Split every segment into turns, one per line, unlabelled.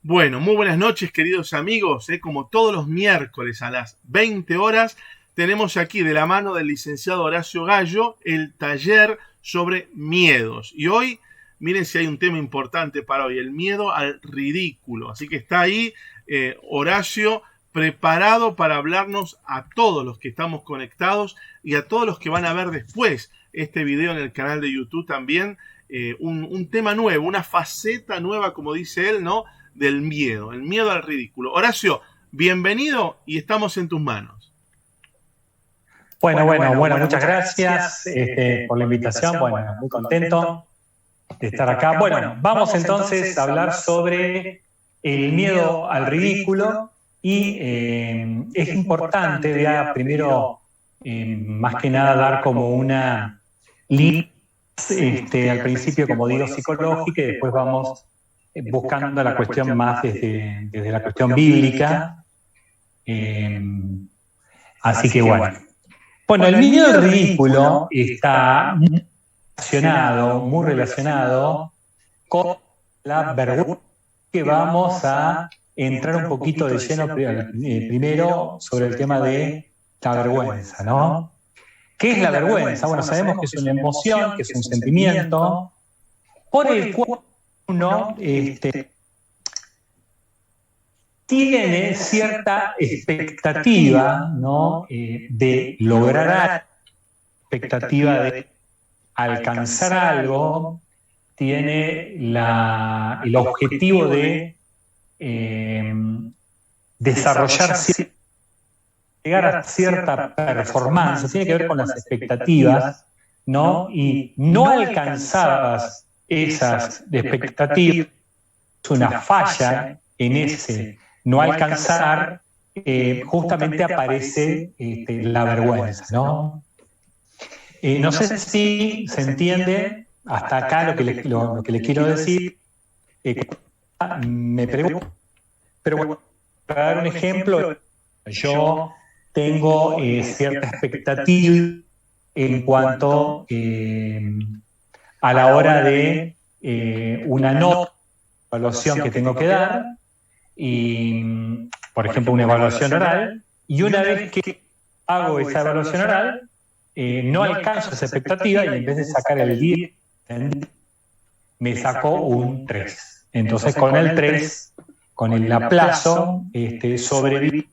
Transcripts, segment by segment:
Bueno, muy buenas noches, queridos amigos. Como todos los miércoles a las 20 horas, tenemos aquí de la mano del licenciado Horacio Gallo el taller sobre miedos. Y hoy, miren si hay un tema importante para hoy, el miedo al ridículo. Así que está ahí Horacio preparado para hablarnos a todos los que estamos conectados y a todos los que van a ver después este video en el canal de YouTube también. Un tema nuevo, una faceta nueva, como dice él, ¿no? Del miedo, el miedo al ridículo. Horacio, bienvenido y estamos en tus manos.
Bueno, muchas gracias por la invitación. Bueno, muy contento de estar acá. Bueno, vamos entonces a hablar sobre el miedo al ridículo y es importante, ya primero, más que nada, dar como una línea al principio, como digo, psicológica, y después vamos buscando la cuestión más desde la cuestión bíblica. Así que bueno. Bueno, el miedo al ridículo está muy relacionado con la vergüenza, que vamos a entrar un poquito de lleno primero sobre el tema de la vergüenza, ¿no? ¿Qué es la vergüenza? Bueno, sabemos que es una emoción, que es un sentimiento por el cual uno tiene cierta expectativa, ¿no? De lograr, expectativa de alcanzar algo, tiene el objetivo de desarrollar, llegar a cierta performance, tiene que ver con las expectativas, ¿no? Y no alcanzadas esas expectativas, es una falla en ese no alcanzar, justamente aparece la vergüenza, ¿no? No sé si se entiende hasta acá lo que le quiero decir. Me pregunto, pero bueno, para dar un ejemplo, yo tengo cierta expectativa en cuanto a la hora de una nota, evaluación que tengo que dar, y, por ejemplo, una evaluación oral, y una vez que hago esa evaluación oral, no alcanzo esa expectativa y en vez de sacar el 10, me sacó un 3. Entonces, con el 3, con el aplazo, sobreviví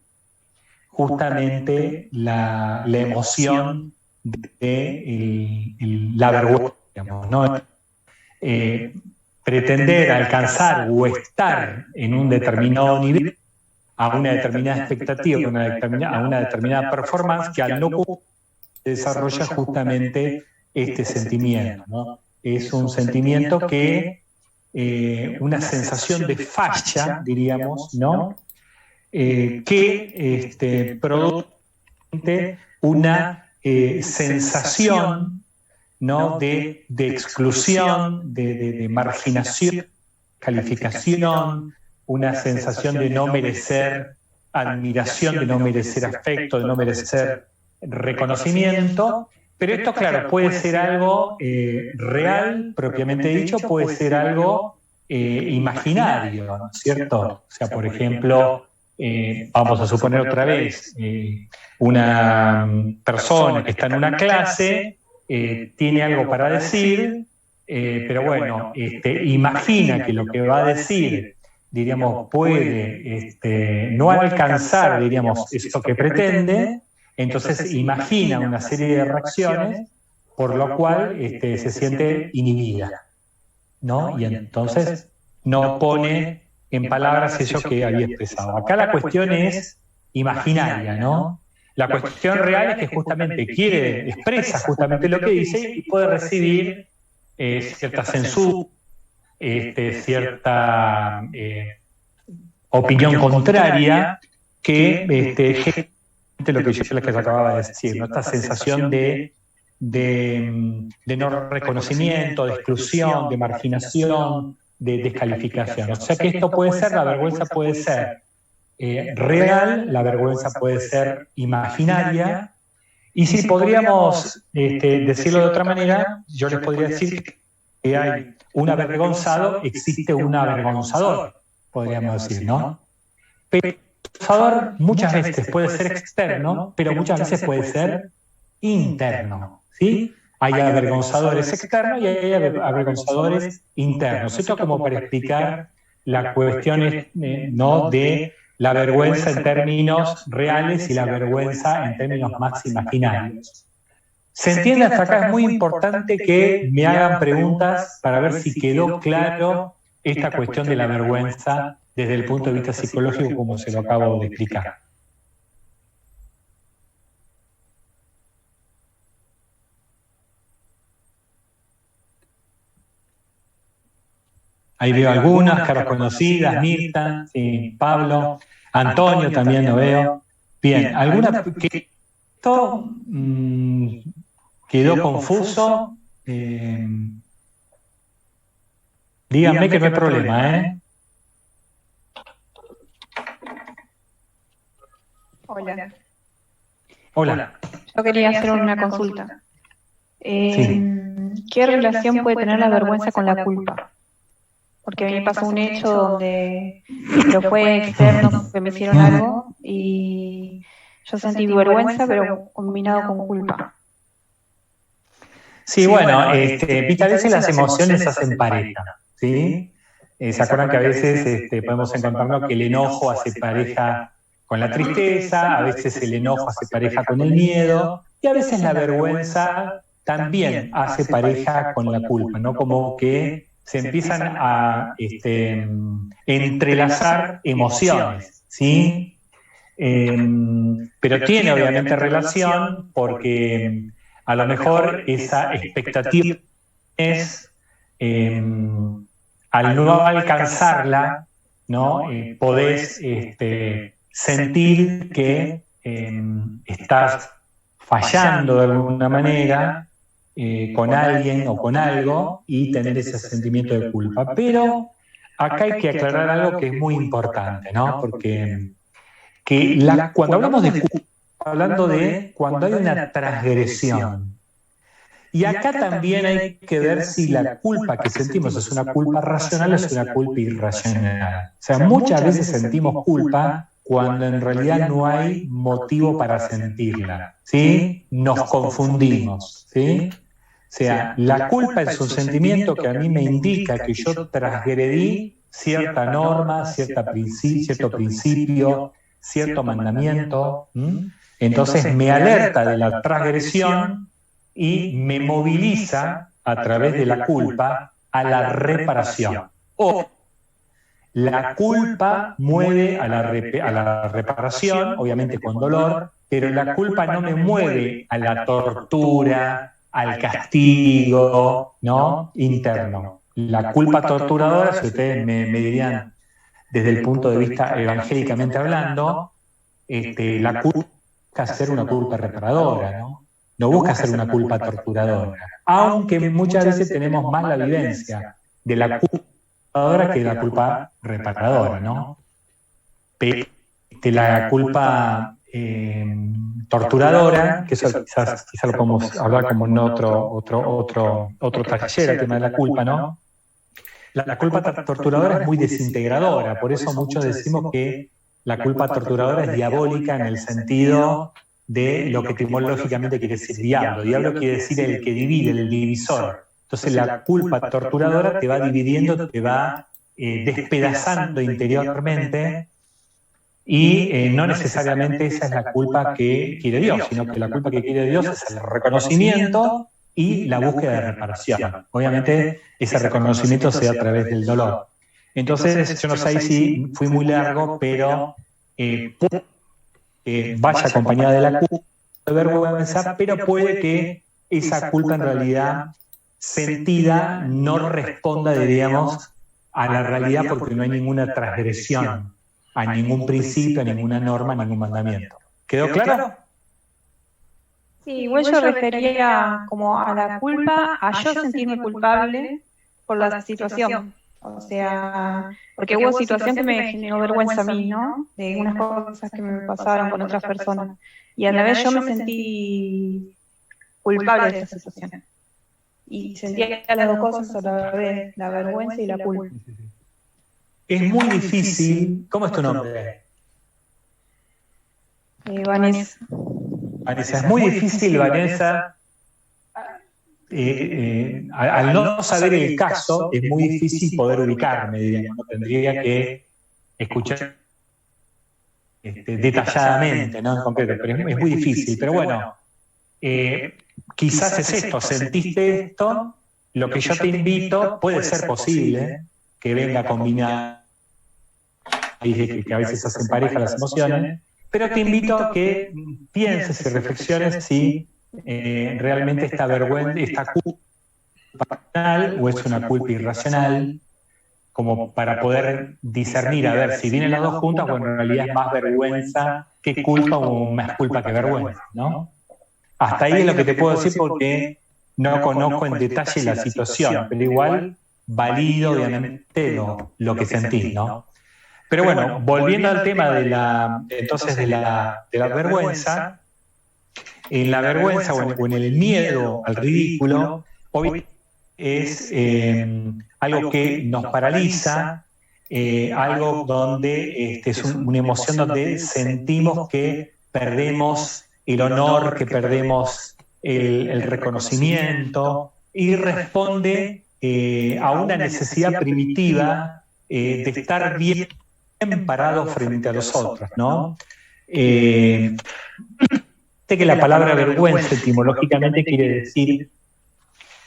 justamente la emoción de la vergüenza, digamos, ¿no? Pretender alcanzar o estar en un determinado nivel, a una determinada expectativa, a una determinada performance, que al no se desarrolla justamente este sentimiento, ¿no? Es un sentimiento que, una sensación de falla, diríamos, ¿no? Que produce una sensación, ¿no? de exclusión, de marginación, calificación, una sensación de no merecer admiración, de no merecer afecto, de no merecer reconocimiento. Pero esto, claro, puede ser algo real, propiamente dicho, puede ser algo imaginario, ¿no es cierto? O sea, por ejemplo, vamos a suponer otra vez, una persona que está en una clase, tiene algo para decir, pero bueno, imagina que lo que va a decir, diríamos, puede no alcanzar, diríamos, esto que pretende. Entonces imagina una serie de reacciones por lo cual se siente inhibida, ¿no? Y entonces no pone en palabras eso que había expresado. Acá la cuestión es imaginaria, ¿no? La cuestión real es que justamente expresa justamente lo que dice y puede recibir cierta censura, cierta opinión contraria que lo que yo les acababa de decir, ¿no? Esta sensación de no reconocimiento, de exclusión, de marginación, de descalificación. O sea que esto puede ser, la vergüenza puede ser real, la vergüenza puede ser imaginaria, Y si podríamos decirlo de otra manera, yo les podría decir que hay un avergonzado, existe un avergonzador, podríamos decir, ¿no? Pero el avergonzador muchas veces puede ser externo, pero muchas veces puede ser interno, ¿sí? Hay avergonzadores externos y hay avergonzadores internos. Esto como para explicar las cuestiones ¿no? de la vergüenza en términos reales y la vergüenza en términos más imaginarios. ¿Se entiende hasta acá? Es muy importante que me hagan preguntas para ver si quedó claro esta cuestión de la vergüenza desde el punto de vista psicológico, como se lo acabo de explicar. Ahí veo algunas, caras conocidas, Mirta, sí, Pablo, Antonio también lo veo. Bien, ¿alguna que esto quedó confuso? Díganme que no hay problema, ¿eh?
Hola.
Hola.
Yo quería hacer una consulta.
Sí.
¿Qué relación puede tener la vergüenza con la culpa? Porque a mí me pasó un hecho donde pero fue externo, que me hicieron algo y yo sentí vergüenza, pero combinado con culpa.
Sí, bueno, Pita, a veces las emociones hacen pareja, ¿sí? ¿Se acuerdan que a veces podemos encontrarnos que el enojo hace pareja con la tristeza, a veces el enojo hace pareja con el miedo, y a veces la vergüenza también hace pareja con la culpa, ¿no? Como que se empiezan a entrelazar emociones, ¿sí? Pero tiene obviamente relación porque a lo mejor esa expectativa es, al no alcanzarla, ¿no? Podés sentir que estás fallando de alguna manera con alguien o con algo y tener ese sentimiento de culpa. Pero acá hay que aclarar algo que es muy importante, ¿no? Porque cuando hablamos de culpa, hablando de cuando hay una transgresión. Y acá también hay que ver si la culpa que sentimos es una culpa racional o es una culpa irracional. O sea, muchas veces sentimos culpa cuando en realidad no hay motivo para sentirla, ¿sí? Nos confundimos, ¿sí? O sea, la culpa es un sentimiento que a mí me indica que yo transgredí cierta norma, cierto principio, cierto mandamiento. Entonces me alerta de la transgresión y me moviliza a través de la culpa a la reparación. O la culpa mueve a la reparación, obviamente con dolor, pero la culpa no me mueve a la tortura, al castigo, ¿no? Interno. La culpa torturadora, si ustedes me dirían desde el punto de vista evangélicamente hablando, la culpa busca ser una culpa reparadora, ¿no? No busca ser una culpa torturadora. Aunque muchas veces tenemos más la vivencia de la culpa torturadora que de la culpa reparadora, ¿no? Pero la culpa torturadora, que eso quizás lo podemos hablar como en otro taller, el tema de la culpa, ¿no? La culpa torturadora es muy desintegradora, por eso muchos decimos que la culpa torturadora es diabólica en el sentido de lo que etimológicamente quiere decir diablo. Diablo quiere decir el que divide, el divisor. Entonces la culpa torturadora te va dividiendo, te va despedazando interiormente y no necesariamente esa es la culpa que quiere Dios, sino que la culpa que quiere Dios es el reconocimiento y la búsqueda de reparación. Obviamente ese reconocimiento se da a través del dolor. Entonces yo no sé si fui muy largo, pero vaya acompañada de la culpa, de vergüenza, pero puede que esa culpa en realidad sentida no responda, diríamos, a la realidad porque no hay ninguna transgresión a ningún principio, a ninguna norma, a ningún mandamiento. ¿Quedó claro?
Sí, igual yo refería como a la culpa, a yo sentirme culpable por la situación. O sea, porque hubo situación que me generó vergüenza a mí, ¿no? De unas cosas que me pasaron con otras personas. Y a la vez yo me sentí culpable de esta situación. Y sentía las dos cosas a la vez, la vergüenza y la culpa.
Es muy difícil. ¿Cómo es tu nombre?
Vanessa.
Vanessa, es muy difícil, Vanessa. Al no saber el caso, es muy difícil poder ubicarme, digamos, ¿no? Tendría que escuchar detalladamente, ¿no? En concreto, pero es muy difícil. Pero bueno, quizás es esto, sentiste esto, lo que yo te invito, puede ser posible que venga combinado, que a veces hacen pareja las emociones, pero te invito a que pienses y reflexiones si realmente esta vergüenza, esta culpa racional o es una culpa irracional, como para poder discernir, a ver, si vienen las dos juntas o en realidad es más vergüenza que culpa o más culpa que vergüenza, ¿no? Hasta ahí es lo que te puedo decir porque no conozco en detalle la situación, pero igual valido obviamente lo que sentís, ¿no? Pero bueno, volviendo al tema de la vergüenza, en la vergüenza o en el miedo al ridículo, hoy es algo que nos paraliza, algo donde es una emoción donde sentimos que perdemos el honor, que perdemos el reconocimiento, y responde a una necesidad primitiva de estar bien parados frente a los otros, ¿no? Sé que la palabra vergüenza etimológicamente quiere decir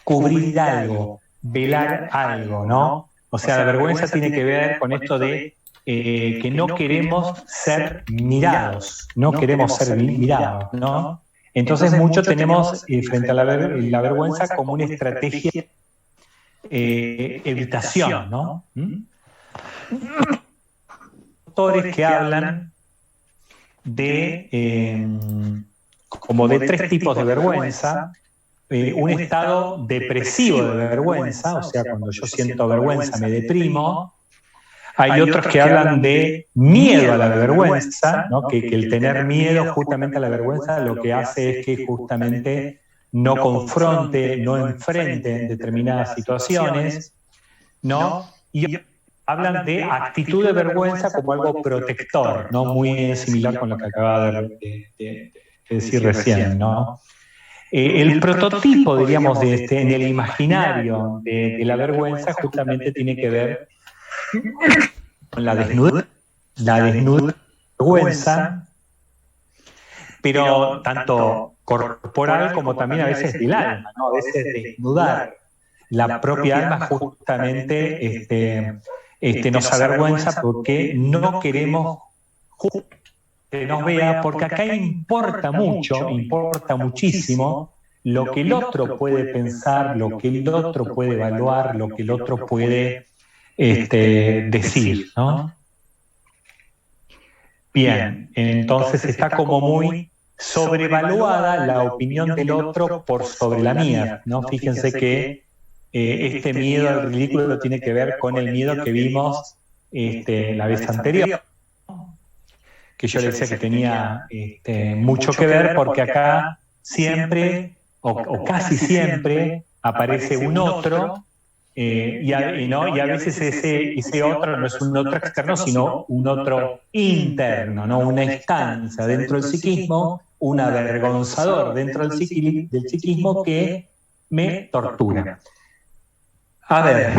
cubrir algo, velar algo, ¿no? O sea, la vergüenza tiene que ver con esto de que no queremos ser mirados, no queremos ser mirados, ¿no? Entonces mucho tenemos frente a la vergüenza como una estrategia evitación, ¿no? Autores que hablan de como de tres tipos de vergüenza, un estado depresivo de vergüenza, o sea, cuando yo siento vergüenza me deprimo. Hay otros que hablan de miedo a la vergüenza, ¿no? que el tener miedo justamente a la vergüenza lo que hace es que justamente no confronte, no enfrente determinadas situaciones, ¿no? Y hablan de actitud de vergüenza como algo protector, ¿no? Muy similar con lo que acaba de decir recién, ¿no? El prototipo, diríamos, en el imaginario de la vergüenza justamente tiene que ver con la desnudez, vergüenza, pero tanto corporal como también a veces del alma, ¿no? A veces desnudar la propia alma justamente nos avergüenza porque no queremos que nos vea, porque acá importa mucho, importa muchísimo lo que el otro puede pensar, lo que el otro puede evaluar, lo que el otro puede decir, ¿no? Bien, entonces está como muy sobrevaluada la opinión del otro por sobre la mía, ¿no? Fíjense que este miedo al ridículo tiene que ver con el miedo que vimos la vez anterior, que yo le decía que tenía mucho que ver porque acá siempre o casi siempre aparece un otro y a veces ese otro no es un otro externo sino un otro interno, ¿no? Una instancia dentro del psiquismo, un avergonzador dentro del psiquismo que me tortura. A ver,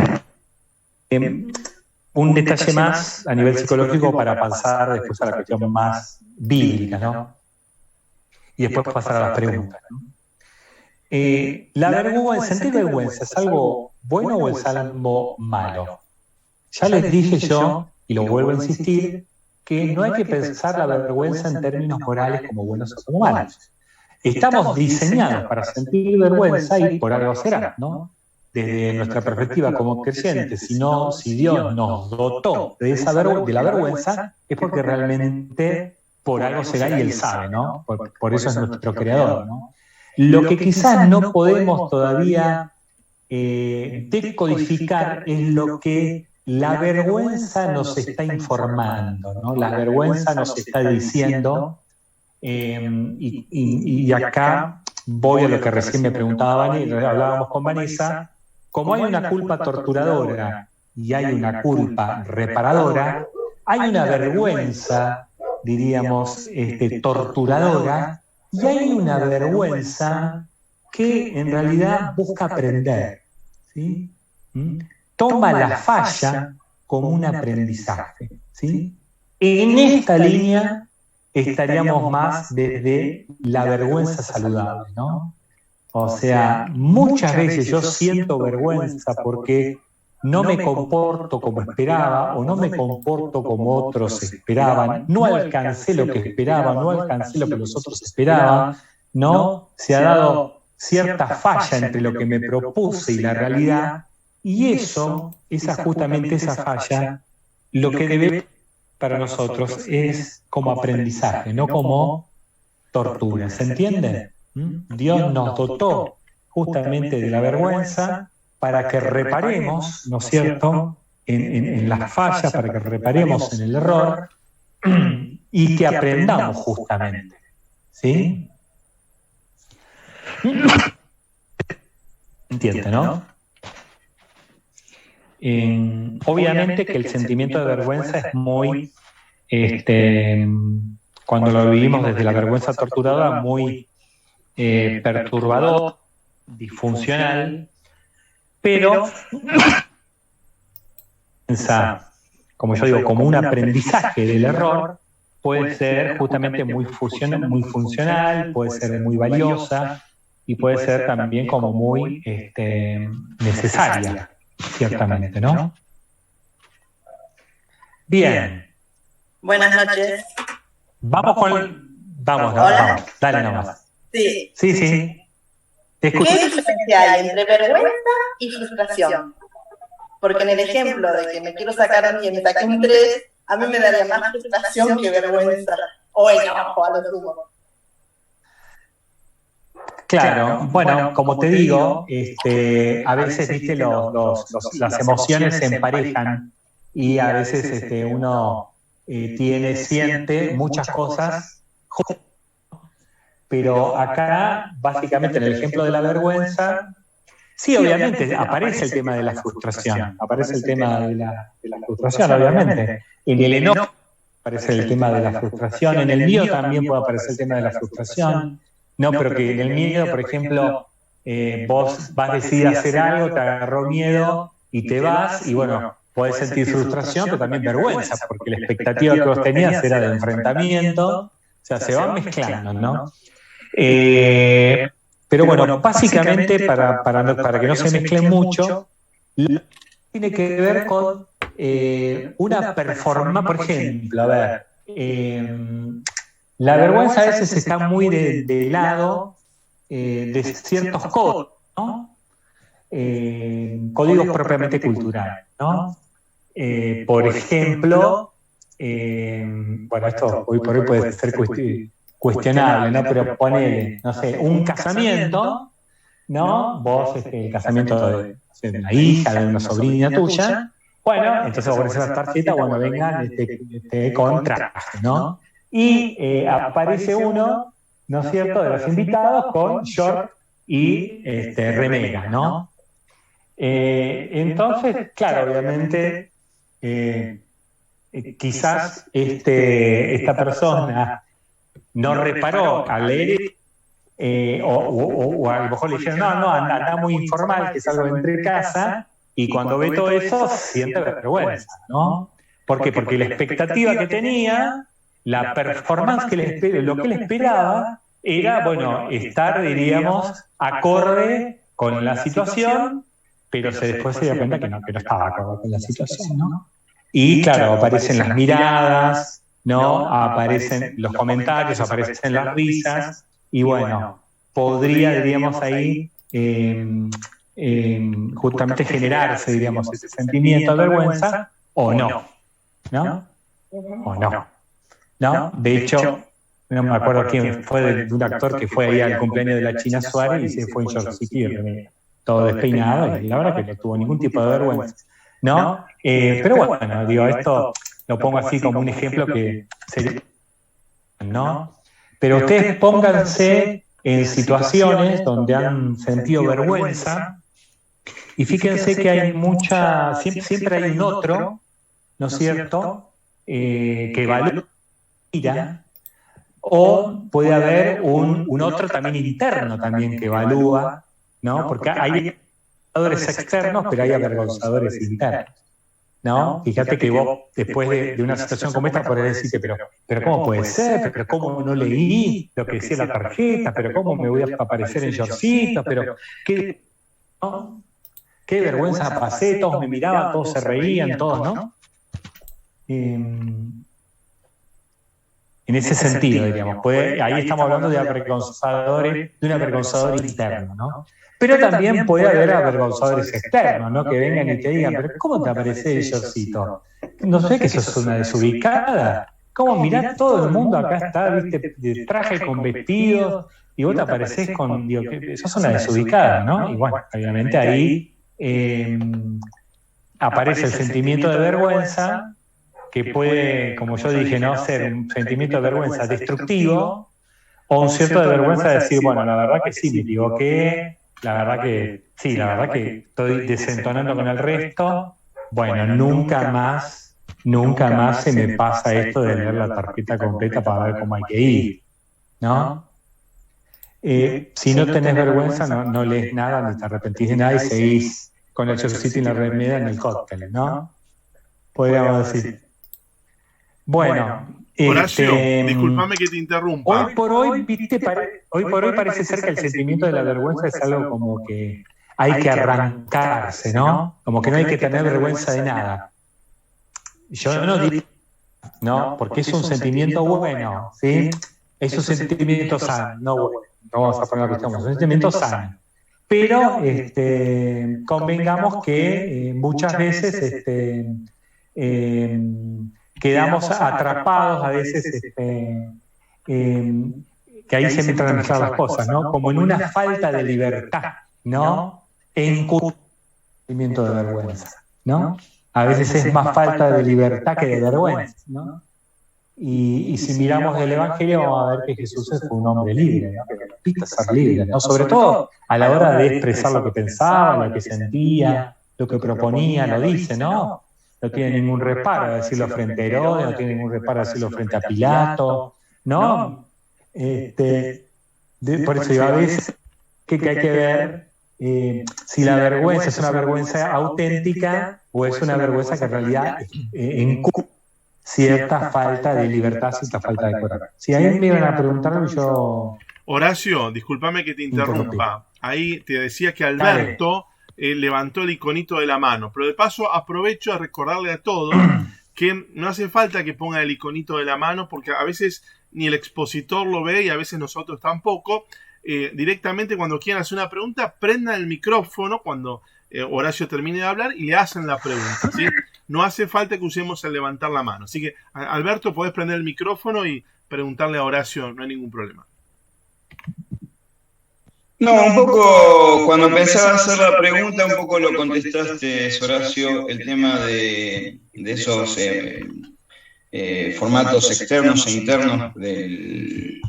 un detalle más a nivel psicológico para pasar después a la cuestión más bíblica, ¿no? Y después pasar a las preguntas, ¿no? La vergüenza, sentir vergüenza, ¿es algo bueno o es algo malo? Ya les dije yo, y lo vuelvo a insistir, que no hay que pensar la vergüenza en términos morales como buenos o como malos. Estamos diseñados para sentir vergüenza y por algo será, ¿no? Desde nuestra perspectiva como creyentes, si Dios nos dotó de la vergüenza, es porque realmente por algo será y Él sabe, ¿no? Por eso es nuestro creador, ¿no? Lo que quizás no podemos todavía decodificar es lo que la vergüenza nos está informando, ¿no? La vergüenza nos está diciendo, y acá voy a lo que recién me preguntaba Vanessa, hablábamos con Vanessa, como hay una culpa torturadora y hay una culpa reparadora, hay una vergüenza, diríamos, torturadora, y hay una vergüenza que en realidad busca aprender, ¿sí? Toma la falla como un aprendizaje, ¿sí? En esta línea estaríamos más desde la vergüenza saludable, ¿no? O sea, muchas veces yo siento vergüenza porque no me comporto como esperaba o no me comporto como otros esperaban, no alcancé lo que esperaba, no alcancé lo que los otros esperaban, ¿no? Se ha dado cierta falla entre lo que me propuse y la realidad, y eso, justamente esa falla, lo que debe para nosotros es como aprendizaje, no como tortura, ¿se entiende? Dios nos dotó justamente de la vergüenza para que reparemos, ¿no es cierto?, en las fallas, para que reparemos en el error y que aprendamos justamente, ¿sí? ¿Entiende, no? Obviamente que el sentimiento de vergüenza es muy, cuando lo vivimos desde la vergüenza torturadora, muy perturbador, disfuncional, pero como yo digo, como un aprendizaje del error, puede ser justamente muy funcional, puede ser muy valiosa y puede ser también como muy necesaria, ciertamente, ¿no? Bien.
Buenas noches.
Vamos, dale nomás.
Sí.
Sí.
¿Qué diferencia hay entre vergüenza y frustración? Porque en el ejemplo de que me quiero sacar y me saqué un 3, a mí me daría más frustración que vergüenza. O enojo, a lo sumo.
Claro, bueno, como te digo, a veces, viste, las emociones se emparejan y a veces uno siente muchas cosas, pero acá, básicamente, en el ejemplo de la vergüenza, sí, obviamente, aparece el tema de la frustración, obviamente. En el enojo aparece el tema de la frustración, en el miedo también puede aparecer el tema de la frustración. No, pero que en el miedo, por ejemplo, vos vas a decidir hacer algo, te agarró miedo y te vas, y bueno, podés sentir frustración, pero también vergüenza, porque la expectativa que vos tenías era de enfrentamiento, o sea, se van mezclando, ¿no? Pero bueno, básicamente, para que no se mezclen mucho, tiene que ver con una performance, por ejemplo, a ver, la vergüenza a veces está muy de lado de ciertos códigos, ¿no? Códigos propiamente culturales, ¿no? Por ejemplo, bueno, esto hoy por hoy puede ser cuestionable, ¿no? Pero pone, no sé, un casamiento, ¿no? Vos, el casamiento de una hija, de una sobrina tuya, bueno, entonces vos pones la tarjeta, bueno, vengan con traje, ¿no? Y aparece uno, ¿no es cierto?, de los invitados con short y remera, ¿no? Entonces, claro, obviamente, quizás esta persona no reparó al leer, o a lo mejor le dijeron, no, anda muy informal, que es algo entre casa, y cuando ve todo eso siente vergüenza, ¿no? ¿Por qué? Porque la expectativa que tenía, la performance lo que le esperaba era, bueno, estar, diríamos, acorde con la situación, pero después se dio cuenta que no estaba acorde con la situación, ¿no? Y claro, aparecen las miradas, ¿no? Aparecen los comentarios, aparecen las risas, y bueno, podría, diríamos ahí, justamente generarse, diríamos, ese sentimiento de vergüenza, o no, ¿no? O no. ¿No? De hecho, no me acuerdo quién fue de un actor que fue ahí al cumpleaños de la China Suárez y se fue en shortcito y remera. todo despeinado, y la verdad que no tuvo ningún tipo de vergüenza, ¿no? Pero bueno, digo, esto lo pongo así como un ejemplo que sería, ¿no? Pero ustedes pónganse en situaciones donde han sentido vergüenza y fíjense que hay siempre hay un otro, ¿no es cierto?, que evalúa, o puede haber un otro también interno también que evalúa, ¿no? Porque hay avergonzadores externos, pero hay avergonzadores internos, ¿no? Fíjate que vos, después de una situación como esta, podés decirte, pero ¿cómo puede ser? ¿Pero cómo no leí lo que decía la tarjeta? ¿Pero cómo me voy a aparecer en shortcitos? ¿Pero qué, no? ¿Qué vergüenza pasé? Todos me miraban, todos se reían, todos, ¿no? En ese sentido, diríamos, ahí estamos hablando de un avergonzador interno, ¿no? Pero también puede haber avergonzadores externos, ¿no? Que vengan y te digan, pero ¿cómo te aparece el shortcito? No sé que sos una desubicada. ¿Cómo mirá todo el mundo acá está, viste, de traje con vestidos, y vos te aparecés con, digo, que sos una desubicada, ¿no? Y bueno, obviamente ahí aparece el sentimiento de vergüenza, que puede, como yo dije, no ser un sentimiento de vergüenza destructivo, o un cierto de vergüenza de decir, bueno, la verdad que sí, me equivoqué, la verdad que sí, la verdad que estoy desentonando con el resto, bueno, nunca más se me pasa esto de leer la tarjeta completa para ver cómo hay que ir, ¿no? Si no tenés vergüenza, no lees nada, ni te arrepentís de nada y seguís con el chorcito y la remera en el cóctel, ¿no? Podríamos decir. Bueno,
Horacio, discúlpame que te interrumpa.
Hoy por hoy parece ser que el sentimiento de la vergüenza es algo como que hay que arrancarse, ¿no? Como que no hay que tener vergüenza de nada. Yo no digo, ¿no? Porque es un sentimiento bueno, ¿sí? Es un sentimiento sano, no bueno. No vamos a poner lo que estamos, es un sentimiento sano. Pero convengamos que muchas veces quedamos atrapados a veces, que ahí se entran a mezclar las cosas, ¿no? Como en una falta de libertad, ¿no? En sentimiento de vergüenza, ¿no? A veces es más falta de libertad que de vergüenza, ¿no? Y si miramos el Evangelio vamos a ver que Jesús fue un hombre libre, ¿no? Que nos invita a ser libre, ¿no? Sobre todo a la hora de expresar lo que pensaba, lo que sentía, lo que proponía, lo dice, ¿no? No tiene ningún reparo a decirlo frente a Herodes, no tiene ningún reparo a decirlo frente a Pilato, ¿no? Por eso digo, a veces que hay que ver si la vergüenza es una vergüenza auténtica o es una vergüenza que en realidad encubre cierta falta de libertad, cierta falta de coraje. Si ahí me iban a preguntarlo, yo...
Horacio, discúlpame que te interrumpa. Ahí te decía que Alberto levantó el iconito de la mano, pero de paso aprovecho a recordarle a todos que no hace falta que ponga el iconito de la mano, porque a veces ni el expositor lo ve y a veces nosotros tampoco. Directamente cuando quieran hacer una pregunta, prendan el micrófono cuando Horacio termine de hablar y le hacen la pregunta, ¿sí? No hace falta que usemos el levantar la mano. Así que, Alberto, podés prender el micrófono y preguntarle a Horacio, no hay ningún problema.
No, un poco, cuando pensaba hacer la pregunta, un poco lo contestaste, Horacio, el tema de esos formatos externos e internos del...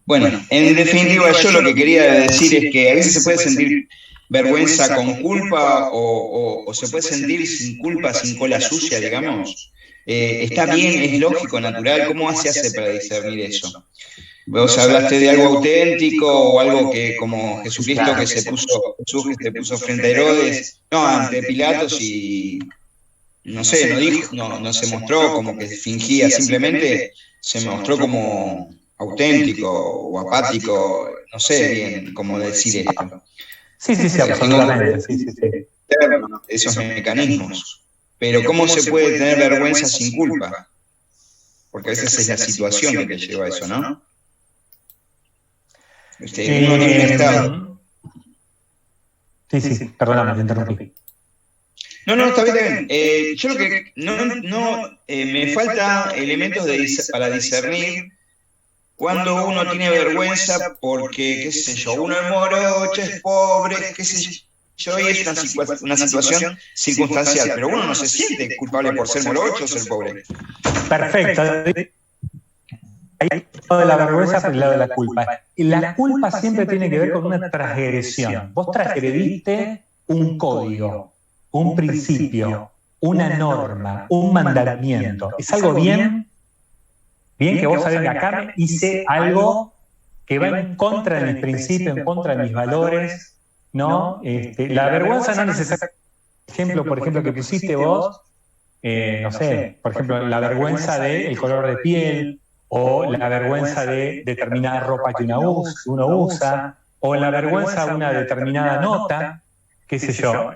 bueno, en definitiva, yo lo que quería decir es que a veces se puede sentir vergüenza con culpa o se puede sentir sin culpa, sin cola sucia, digamos. Está bien, es lógico, natural. ¿Cómo se hace para discernir eso? Vos hablaste de algo auténtico o algo que, como Jesucristo que se puso frente a Herodes, no, ante Pilatos y no sé, no dijo, no se mostró como que fingía, simplemente se mostró como auténtico o apático, no sé bien cómo decir esto.
Sí, absolutamente. Sí.
Esos mecanismos. Pero ¿cómo se puede tener vergüenza sin culpa? Porque a veces es la situación que te lleva a eso, ¿no? Uno tiene un estado.
Sí, perdóname, te interrumpí.
No, está bien. Yo lo que me falta elementos para discernir cuando uno tiene vergüenza porque, qué sé yo, uno es morocho, es pobre, qué sé yo, y es una situación circunstancial, pero uno no se siente culpable por ser morocho o ser pobre.
Perfecto. Hay el lado de la vergüenza por el lado de la culpa. Y la culpa siempre tiene que ver con una transgresión. Vos transgrediste un código, un principio, una norma, un mandamiento. Es algo bien que vos sabés, acá hice algo que va en contra de mis principios, en contra de mis valores, ¿no? La vergüenza no necesariamente, por ejemplo, que pusiste vos, no sé, por ejemplo, la vergüenza del color de piel, o la vergüenza de determinada ropa que uno usa, o la vergüenza de una determinada nota, qué sé yo.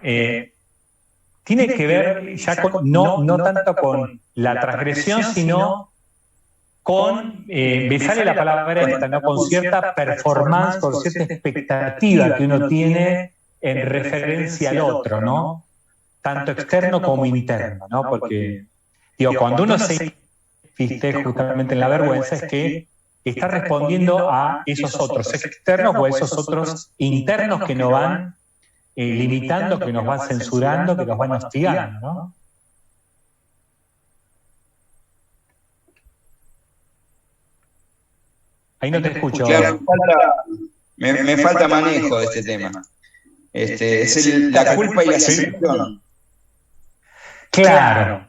Tiene que ver ya no tanto con la transgresión, sino con, me sale la palabra esta, ¿no? Con cierta performance, con cierta expectativa que uno tiene en referencia al otro, ¿no? Tanto externo como interno, ¿no? Porque, digo, cuando uno se insiste justamente en la vergüenza es que está respondiendo a esos otros externos o a esos otros internos que nos van limitando, que nos van censurando, que nos van hostigando, ¿no? Ahí no te escucho.
Claro, me falta manejo de este tema. Es la culpa y la aceptación.
Claro.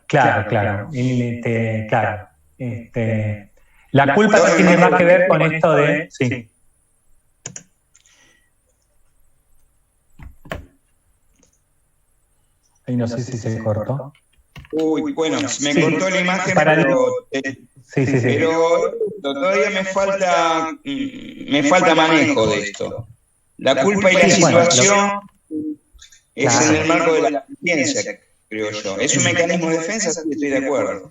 La culpa tiene más que ver con esto de... Sí. Ahí no sé si se cortó.
Uy, bueno, me cortó la imagen, pero todavía me falta manejo de esto. La culpa y la situación es en el marco de la conciencia, creo yo. Es un mecanismo de defensa, sí, estoy de acuerdo.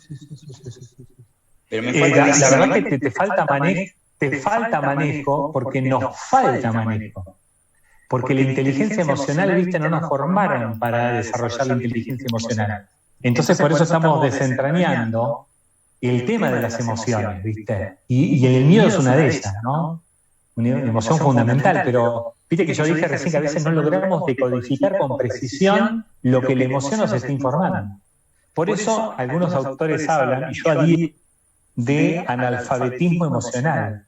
Pero me falta
la verdad que te falta manejo porque nos falta manejo. Porque la inteligencia emocional, viste, no nos formaron para desarrollar la inteligencia emocional. Entonces por eso estamos desentrañando el tema de las emociones, viste. Y el miedo es una de ellas, ¿no? Una emoción fundamental, pero viste que yo dije recién que a veces no logramos decodificar con precisión lo que la emoción nos está informando. Por eso algunos autores hablan, y yo adhiero, de analfabetismo emocional,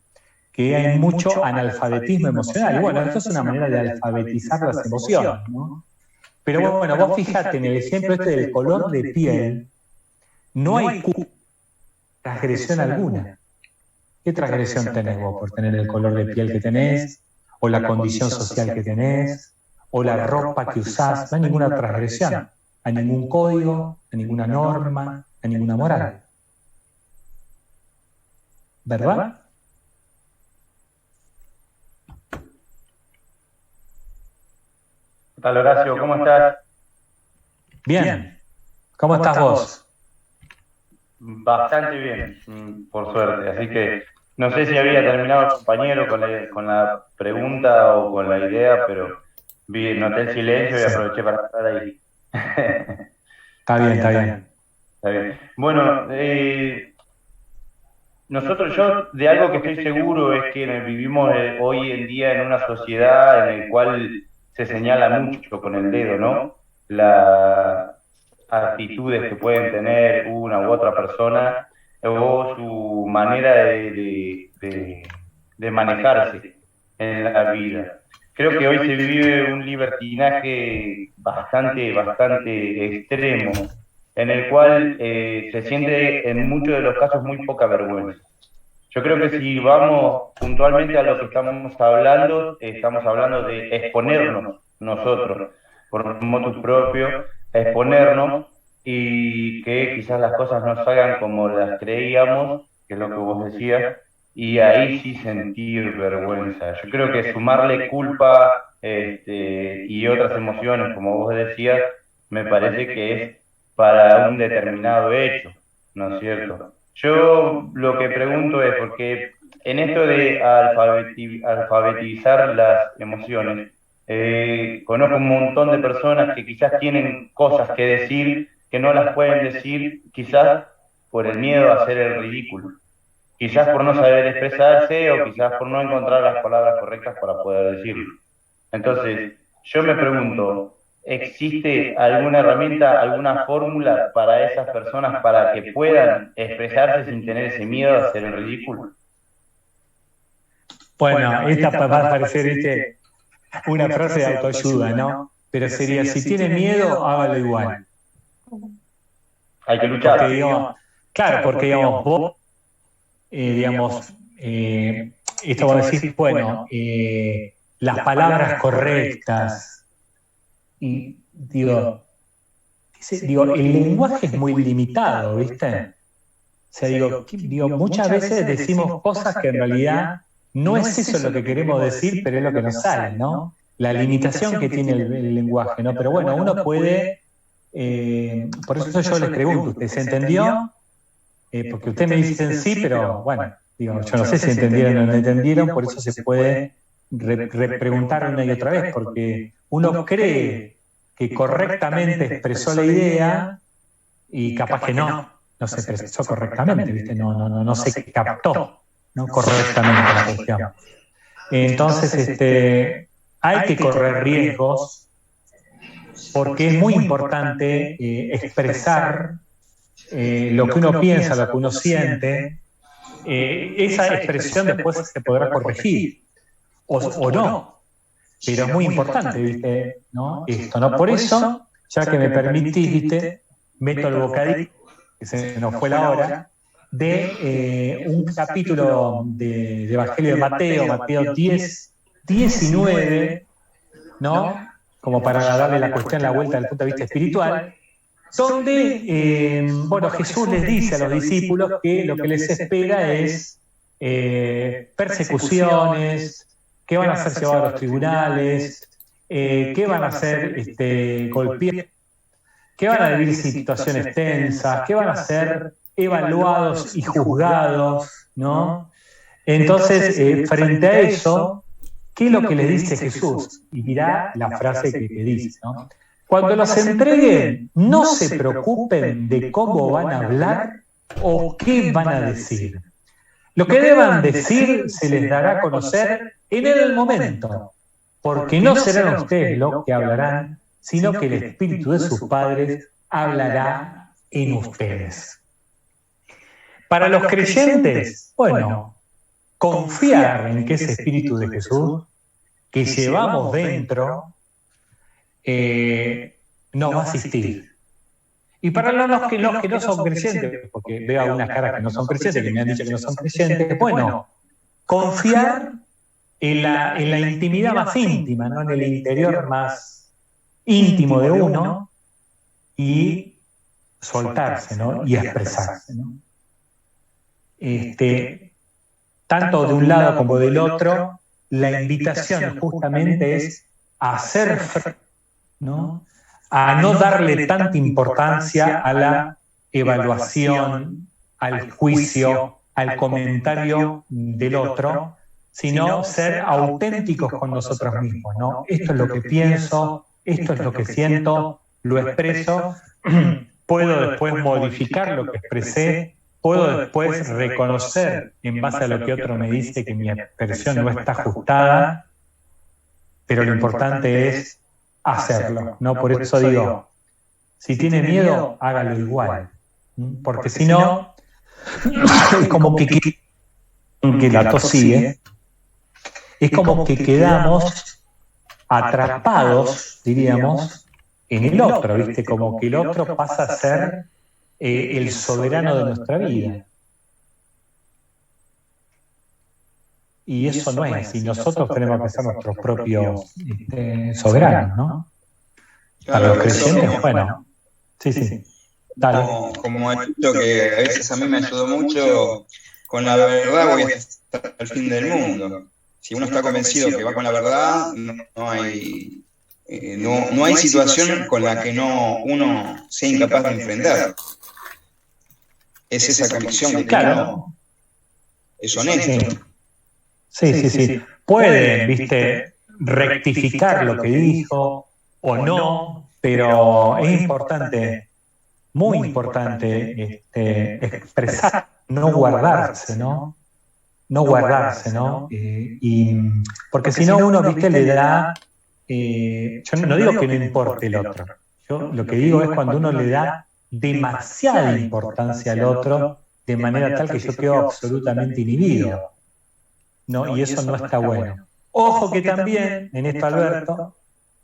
que hay mucho analfabetismo emocional. Y bueno, esto es una manera de alfabetizar las emociones, ¿no? Pero bueno, vos fíjate en el ejemplo este del color de piel, no hay transgresión alguna. ¿Qué transgresión tenés vos por tener el color de piel que tenés, o la condición social que tenés, o la ropa que usás? No hay ninguna transgresión, a ningún código, a ninguna norma, a ninguna moral. ¿Verdad?
¿Qué tal, Horacio? ¿Cómo estás?
Bien. ¿Cómo estás vos?
Bastante bien, por suerte. Así que no sé si había terminado el compañero con la pregunta o con la idea, pero noté el silencio y aproveché para estar ahí.
Está bien.
Está bien. Bueno, yo de algo que estoy seguro es que vivimos hoy en día en una sociedad en la cual se señala mucho con el dedo, ¿no? Las actitudes que pueden tener una u otra persona o su manera de manejarse en la vida. Creo que hoy se vive un libertinaje bastante extremo, en el cual se siente en muchos de los casos muy poca vergüenza. Yo creo que si vamos puntualmente a lo que estamos hablando de exponernos nosotros, por motu propio, exponernos y que quizás las cosas no salgan como las creíamos, que es lo que vos decías, y ahí sí sentir vergüenza. Yo creo que sumarle culpa y otras emociones, como vos decías, me parece que es para un determinado hecho, ¿no es cierto? Yo lo que pregunto es, porque en esto de alfabetizar las emociones, conozco un montón de personas que quizás tienen cosas que decir, que no las pueden decir, quizás por el miedo a hacer el ridículo. quizás por no saber expresarse o quizás por no encontrar las palabras correctas para poder decirlo. Entonces, yo me pregunto, ¿existe alguna herramienta, alguna fórmula para esas personas para que puedan expresarse sin tener ese miedo a hacer el ridículo?
Bueno, esta va a parecer, ¿viste?, una frase de autoayuda, ¿no? Pero sería, si tiene miedo, hágalo igual.
Hay que luchar.
Porque, digamos, claro, porque, digamos, vos, esto vos decís, bueno, las palabras correctas, y digo, el lenguaje es muy limitado, ¿viste? O sea, digo, muchas veces decimos cosas que en realidad no es eso lo que queremos decir, pero es lo que nos sale, ¿no? La limitación que tiene el lenguaje, ¿no? Pero bueno, uno puede, por eso yo les pregunto, ¿usted se entendió? Porque ustedes me dicen sí, pero bueno, digo, yo no sé si entendieron o no entendieron, por eso se puede repreguntar una y otra vez, porque uno cree que correctamente expresó la idea y capaz que no se expresó correctamente, ¿viste? No se captó, ¿no?, correctamente la cuestión. Entonces, hay que correr riesgos porque es muy importante expresar lo que uno piensa, lo que uno siente. Esa expresión después se podrá corregir o no, pero es muy importante, ¿viste?, ¿no?, esto, ¿no? Por eso, ya que me permitís, ¿viste?, meto el bocadillo, que se nos fue la hora, de un capítulo de Evangelio de Mateo 10, 19, ¿no?, como para darle la cuestión la vuelta desde el punto de vista espiritual, donde, bueno, Jesús les dice a los discípulos que lo que les espera es persecuciones, que van a ser llevados a los tribunales, que van a ser golpeados, que van a vivir situaciones tensas, que van a ser evaluados y juzgados, ¿no? Entonces, frente a eso, ¿qué es lo que le dice Jesús? Y dirá la frase que dice, ¿no? Cuando los entreguen, no se preocupen de cómo van a hablar o qué van a decir. Lo que deban decir se les dará a conocer en el momento, porque no serán ustedes los que hablarán, sino que el Espíritu de sus padres hablará en ustedes. Para los creyentes, bueno, confiar en que ese Espíritu de Jesús que llevamos dentro nos va a asistir. Y para los que no son creyentes, porque veo algunas caras que no son creyentes, que me han dicho que no son creyentes, bueno, confiar en la intimidad más íntima, ¿no?, en el interior más íntimo de uno, y soltarse, ¿no?, y expresarse, ¿no? Tanto de un lado como del otro, la invitación justamente es a hacer frente, ¿no?, a no darle tanta importancia a la evaluación, al juicio, al comentario del otro, sino ser auténticos con nosotros mismos, ¿no? Esto es lo que pienso, esto es lo que siento, lo expreso, puedo después modificar lo que expresé, puedo después reconocer en base a lo que otro me dice que mi expresión no está ajustada, pero lo importante es hacerlo, ¿no? Por eso digo, si tiene miedo, hágalo igual, porque si no, es como que la tos sigue, es como que quedamos atrapados, diríamos, en el otro, ¿viste? Como que el otro pasa a ser el soberano de nuestra vida. Y eso no es, y nosotros tenemos que ser nuestros propios soberanos, ¿no? Para los creyentes, bueno. Sí. Dale.
Como esto que a veces a mí me ayudó mucho, con la verdad voy hasta el fin del mundo. Si uno está convencido que va con la verdad, no hay situación con la que uno sea incapaz de enfrentar. Es esa convicción que claro, es honesto.
Sí. Puede, viste, rectificar lo que dijo o no, pero es importante, muy importante, expresar no guardarse, ¿no? No guardarse, ¿no? Porque si no uno, viste, le da... yo no digo que no importe el otro. Yo lo que digo es cuando uno le da demasiada importancia al otro, de manera tal que yo quedo absolutamente inhibido, ¿no? Y eso no está bueno. Ojo que también, en esto, Alberto,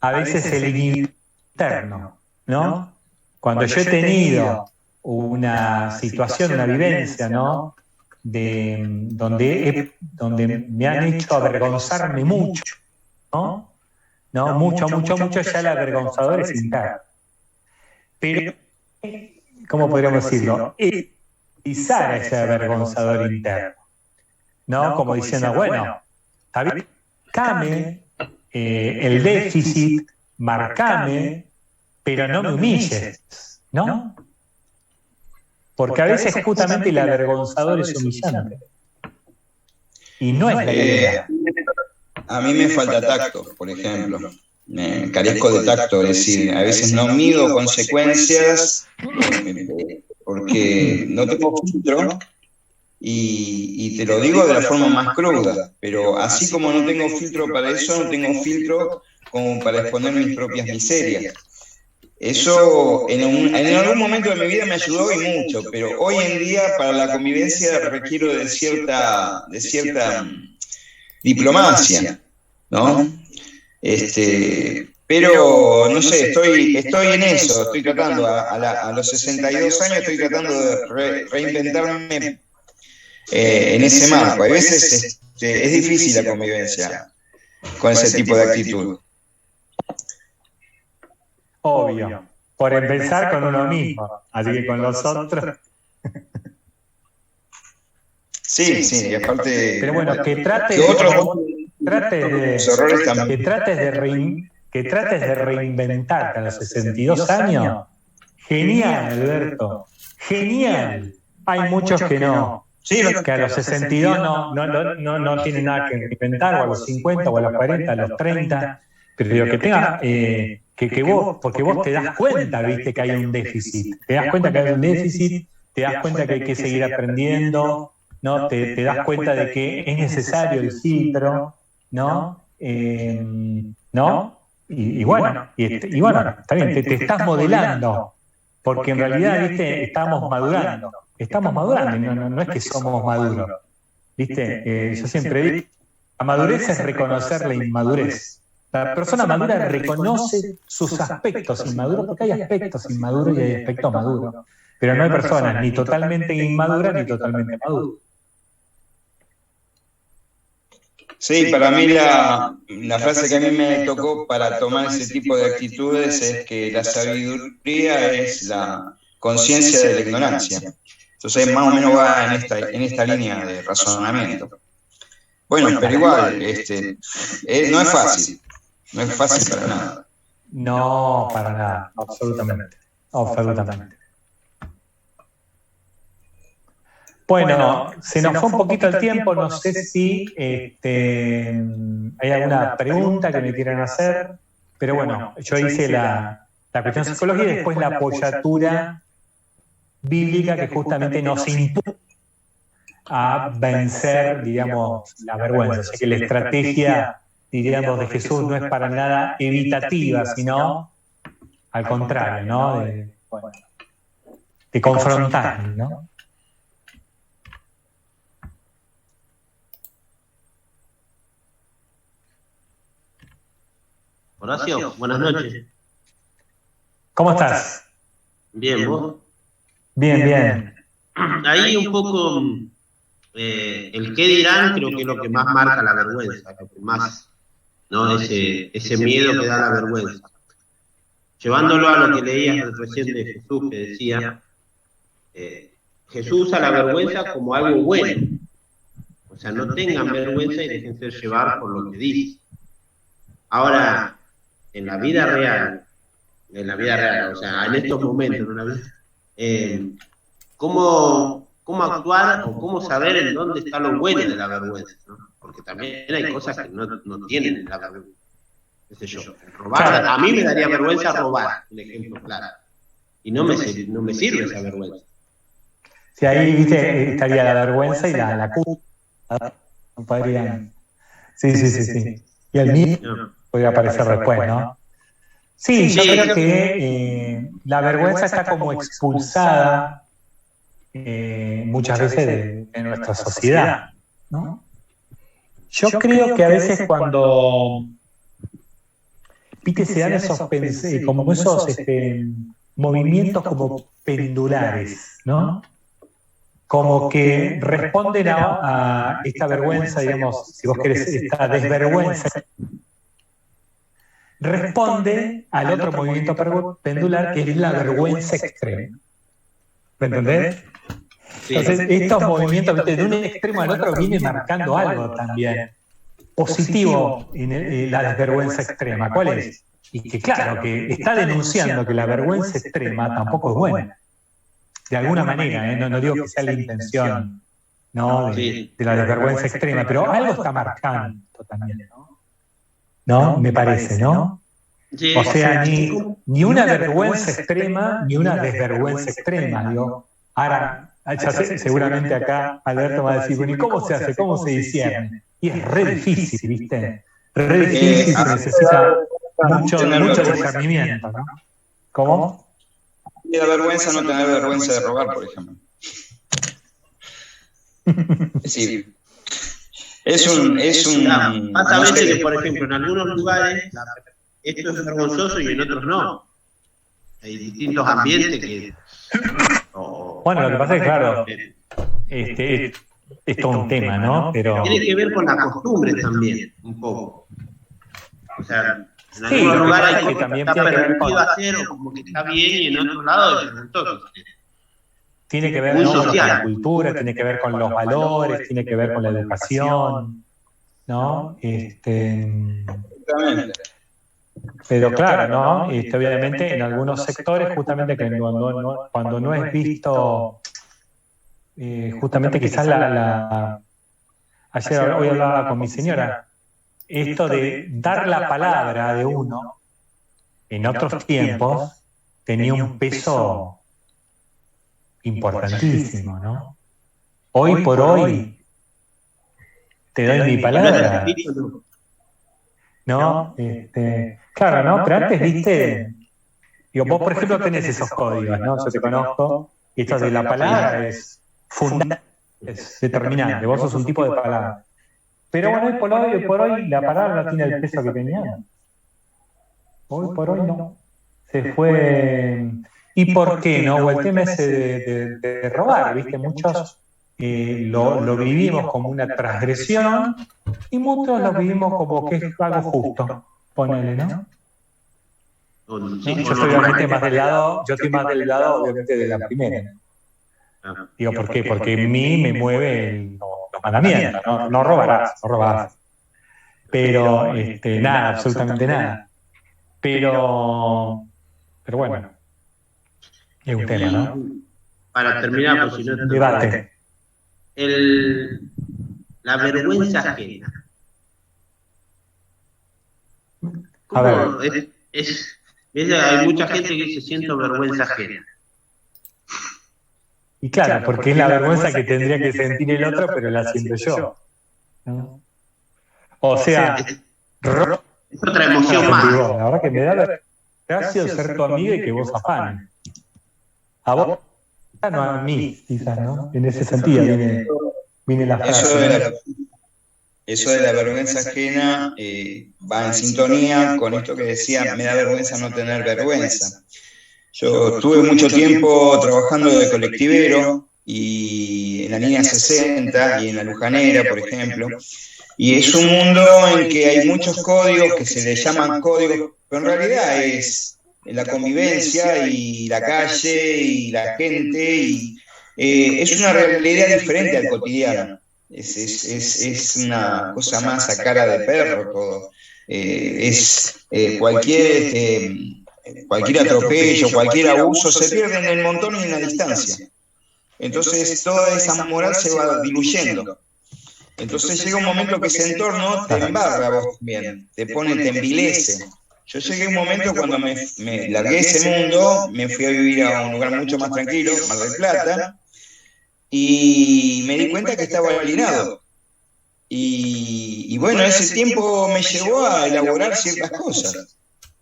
a veces el inhibidor interno, ¿no? Cuando yo he tenido una situación, una vivencia, ¿no? Donde me han hecho avergonzarme mucho, ¿no? ¿No? Mucho, ya el avergonzador es interno. Pero, ¿cómo podríamos decirlo? Utilizar a ese avergonzador interno, ¿no? Como diciendo, bueno, marcame el déficit, marcame, pero no me humilles, ¿no? Porque a veces justamente el avergonzador es humillante. Y no es la idea.
A mí me falta tacto, por ejemplo. Me carezco de tacto, es decir, a veces no mido consecuencias porque no tengo filtro y te lo digo de la forma más cruda, pero así como no tengo filtro para eso, no tengo filtro como para exponer mis propias miserias. Eso en algún momento de mi vida me ayudó y mucho, pero hoy en día para la convivencia requiero de cierta diplomacia, ¿no? Pero no sé, estoy en eso, estoy tratando, a los 62 años estoy tratando de reinventarme en ese marco. A veces es difícil la convivencia con ese tipo de actitud.
Obvio. Por empezar con uno mismo, así que con los otros.
Sí, y aparte.
Pero bueno, que trates de reinventarte a los 62 años. Genial, Alberto. Genial. Hay muchos que no. Sí, que a los 62 no tienen nada que reinventar, o a los 50, o a los 40, a los 30. Pero que tenga. Que vos, porque vos te das cuenta, viste, que hay un déficit. Te das cuenta que hay un déficit, te das cuenta que hay que seguir aprendiendo, ¿no? Te das cuenta de que es necesario el filtro, ¿no? ¿No? Y bueno, está bien, te estás modelando, porque en realidad, viste, estamos madurando, no es que somos maduros, viste. Yo siempre digo, la madurez es reconocer la inmadurez. La persona madura reconoce sus aspectos inmaduros, porque hay aspectos inmaduros y hay aspectos maduros, pero no hay personas ni totalmente inmaduras ni totalmente maduras.
Sí, para mí la frase que a mí me tocó para tomar ese tipo de actitudes es que la sabiduría es la conciencia de la ignorancia. Entonces más o menos va en esta línea de razonamiento. Bueno, pero igual, no es fácil. No es fácil para nada.
No, para nada, absolutamente. Bueno, se nos fue un poquito el tiempo, no sé si hay alguna pregunta que me quieran hacer, pero bueno, yo hice la cuestión psicológica y después la apoyatura bíblica que justamente nos impulsa a vencer, digamos, la vergüenza. O sea que la estrategia, diríamos, de Jesús no es para nada evitativa, sino al contrario, ¿no? De confrontar, ¿no?
Horacio, buenas noches.
¿Cómo estás?
Bien, ¿vos?
Bien.
Ahí un poco el qué dirán creo que es lo que más marca la vergüenza, lo que más, ¿no? Ese miedo que da la vergüenza. Llevándolo a lo que leías recién de Jesús, que decía, Jesús usa la vergüenza como algo bueno. O sea, no tengan vergüenza y déjense llevar por lo que dice. Ahora, en la vida real, o sea, en estos momentos, ¿cómo actuar o cómo saber en dónde está lo bueno de la vergüenza, ¿no? Porque también hay cosas que no tienen la vergüenza. ¿Qué sé yo? Robar, a mí me daría vergüenza robar, un ejemplo claro. Y no me sirve esa vergüenza.
Si ahí, viste, estaría la vergüenza y la culpa. No podrían. Sí. Y el miedo podría aparecer después, ¿no? Sí, yo creo que la vergüenza está como expulsada muchas veces de nuestra sociedad, ¿no? Yo creo que a veces cuando, viste, se dan esos movimientos como pendulares, ¿no? Como que responden a esta vergüenza, digamos, si vos querés, esta desvergüenza, responde al otro movimiento pendular que es la vergüenza extrema. ¿Me entendés? Entonces, estos movimientos, ¿viste? De un extremo al otro viene marcando algo también positivo en la desvergüenza extrema. ¿Cuál es? Y que claro, que está denunciando que la vergüenza extrema tampoco es buena. De alguna manera, no digo que sea la intención, ¿no? de la desvergüenza extrema, pero algo está marcando también, ¿no? Me parece, ¿no? O sea, ni una vergüenza extrema, ni una desvergüenza extrema, digo. Ahora, seguramente acá Alberto va a decir, bueno, ¿y cómo se hace? ¿Cómo se discierne? Y es re difícil, ¿viste? Re difícil, se necesita mucho discernimiento, ¿no? ¿Cómo?
Y la vergüenza, no tener vergüenza de robar, por ejemplo. Sí.
Pasa a veces que, por ejemplo, en algunos lugares esto es vergonzoso y en otros no. Hay distintos ambientes que...
Bueno, lo que pasa es que, claro, es todo un tema, ¿no? Pero
tiene que ver con la costumbre también, un poco. O sea, en algunos lugares hay cosas que está permitido hacer o como que está bien y en otro lado es vergonzoso.
Tiene que ver, ¿no?, con la cultura, tiene que ver con los valores, tiene que ver con la educación, ¿no? Pero claro, ¿no? Obviamente en algunos sectores, justamente que cuando no es visto, justamente quizás hoy hablaba con mi señora, esto de dar la palabra de uno en otros tiempos tenía un peso importantísimo, ¿no? Hoy por hoy te doy mi palabra, ¿no? Claro, ¿no? Pero antes, viste, digo, vos por ejemplo tenés esos códigos, ¿no? Yo te conozco, y esto de la palabra es fundamental, es determinante, vos sos un tipo de palabra. Pero bueno, hoy por hoy la palabra no tiene el peso que tenía. Hoy por hoy no. Se fue. ¿Y por qué no? O el tema ese de robar, ¿viste? Muchos lo vivimos como una transgresión y muchos lo vivimos como que es algo justo. Ponele, ¿no? Yo estoy obviamente más del lado, obviamente de la primera. Digo, ¿por qué? Porque en mí me mueve los mandamientos, no robarás. Pero, nada, absolutamente nada. Pero bueno, es un tema, ¿no?
Para terminar, pues si no...
Debate.
La vergüenza ajena.
A ver.
Hay mucha gente que dice, siento vergüenza ajena.
Y claro, porque es la vergüenza que tendría que sentir el otro, pero la siento yo, ¿no? O sea,
es otra emoción más.
La verdad que me da gracia ser tu amiga y que vos afanes. A vos, no a mí, quizás, ¿no? En ese sentido viene la frase.
Eso de la vergüenza ajena va en sintonía con esto que decía, me da vergüenza no tener vergüenza. Yo tuve mucho tiempo trabajando de colectivero y en la línea 60 y en la Lujanera, por ejemplo, y es un mundo en que hay muchos códigos que se le llaman códigos, pero en realidad es la convivencia y la calle y la gente, y es una realidad diferente al cotidiano. Es una cosa más a cara de perro todo. Cualquier atropello, cualquier abuso se pierde en el montón y en la distancia. Entonces toda esa moral se va diluyendo. Entonces llega un momento que ese entorno te embarra a vos también, te envilece. Yo llegué a un momento cuando me largué ese mundo, me fui a vivir a un lugar mucho más tranquilo, Mar del Plata, y me di cuenta que estaba alienado. Y bueno, ese tiempo me llevó a elaborar ciertas cosas,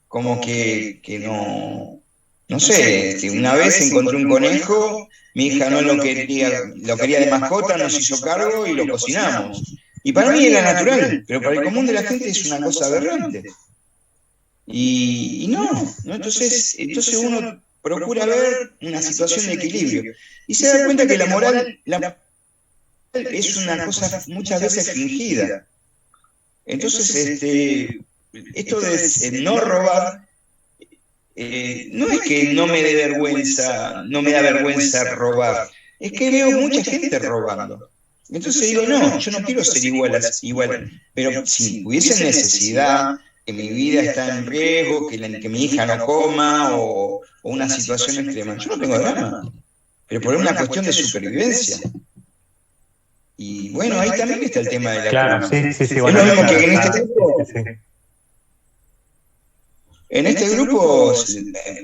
como que no sé, una vez encontré un conejo, mi hija no lo quería de mascota, nos hizo cargo y lo cocinamos. Y para mí era natural, pero para el común de la gente es una cosa aberrante. Y no, entonces uno procura ver una situación de equilibrio y se da cuenta que la moral es una cosa muchas veces fingida. Entonces, esto de no robar, no es que no me dé vergüenza, no me da vergüenza robar, es que veo mucha gente robando. Entonces digo, no, yo no quiero ser igual, pero si hubiese necesidad, que mi vida está en riesgo, que mi hija no coma o una situación extrema, yo no tengo drama, pero por una cuestión de supervivencia. Y bueno, ahí también está el tema de la
Claro,
culpa.
sí,
Es lo mismo que en este grupo.
sí.
En este grupo,